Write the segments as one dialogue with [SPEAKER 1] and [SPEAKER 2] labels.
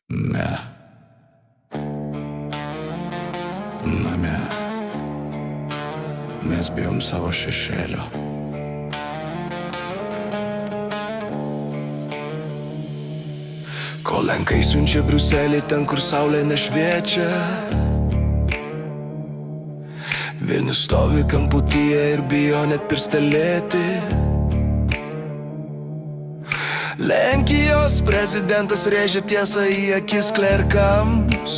[SPEAKER 1] Ne. Name. Mes bijom savo šešėlio. Kol lenkai siunčia Briuselį ten, kur saulė nešviečia, Vilnius stovi kamputyje ir bijo net pirstelėti. Lenkijos prezidentas rėžia tiesą į akis klerkams.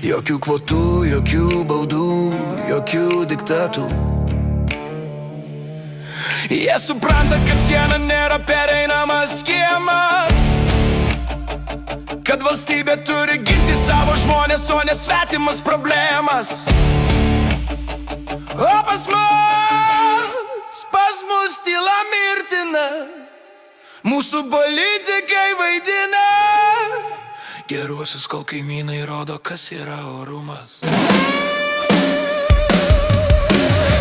[SPEAKER 1] Jokių kvotų, jokių baudų, jokių diktatų. Jie supranta, kad siena nėra pereinamas kiemas, kad valstybė turi ginti savo žmonės, o ne svetimas problemas. O pas mus tyla mirtina, mūsų politikai vaidina geruosius, kol kaimynai rodo, kas yra orumas.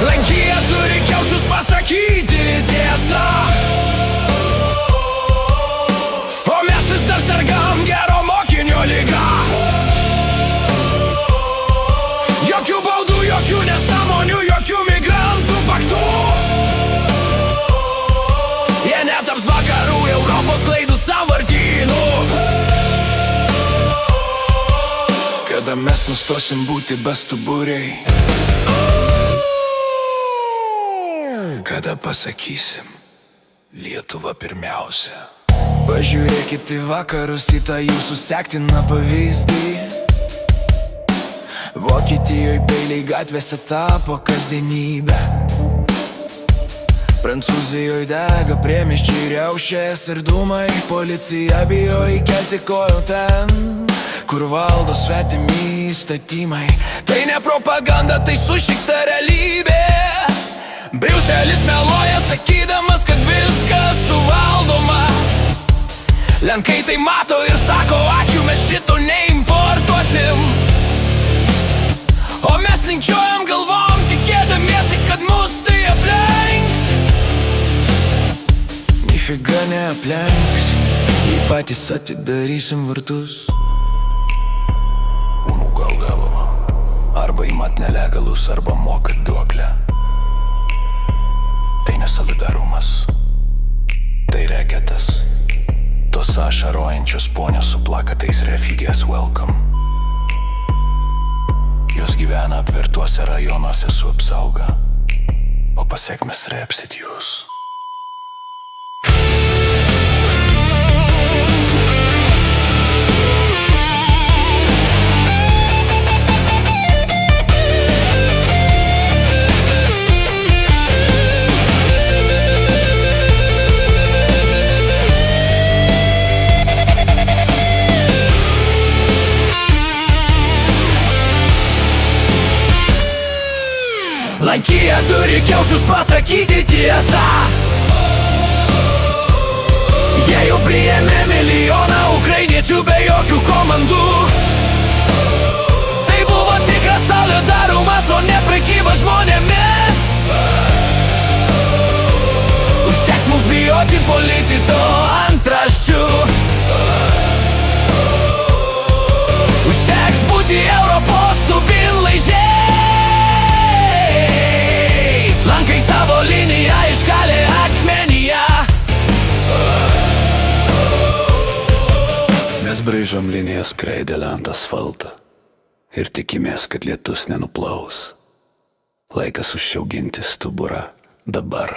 [SPEAKER 1] Lenkija turi kiaušus pasakyti tiesą, o mes vis dar sergam gero mokinio ligą. Jokių baudų, jokių nesąmonių, jokių migrantų paktų. Jie netaps vakarų Europos klaidų sąvartynų. Kada mes nustosim būti bestuburiai, kada pasakysim Lietuva pirmiausia. Pažiūrėkit į vakarus, į tą jūsų sektiną pavyzdį. Vokietijoje peiliai gatvėse tapo kasdienybė. Prancūzijoje dega priemiesčiai, riaušės ir dūmai. Policija bijo įkelti kojų ten, kur valdo svetimi įstatymai. Tai ne propaganda, tai sušikta realybė. Briuselis meluoja, sakydamas, kad viskas suvaldoma. Lenkai tai mato ir sako, ačiū, mes šito neimportuosim. O mes linkčiojam galvom, tikėdamiesi, kad mus tai aplenks. Nifiga neaplenks, jei patys atidarysim vartus. Gal galva, arba imat nelegalus, arba mokat duoklę. Tai nesolidarumas, tai reketas. Tos ašarojančios ponios su plakatais refugės welcome. Jos gyvena apvertuose rajonuose su apsauga, o pasekmes repsit jūs. Lenkija turi kiaušus pasakyti tiesą. Jie jau priėmė milijoną ukrainiečių be jokių komandų. Tai buvo tikras solidarumas, o ne prekyba žmonėmis. Užteks mums bijoti politiko antraščių. Užteks būti Europos subinlaižiais. Lenkai savo liniją iškalė akmenyje. Mes braižom linijas skraidelę ant asfaltą ir tikimės, kad lietus nenuplaus. Laikas užsiauginti stuburą dabar.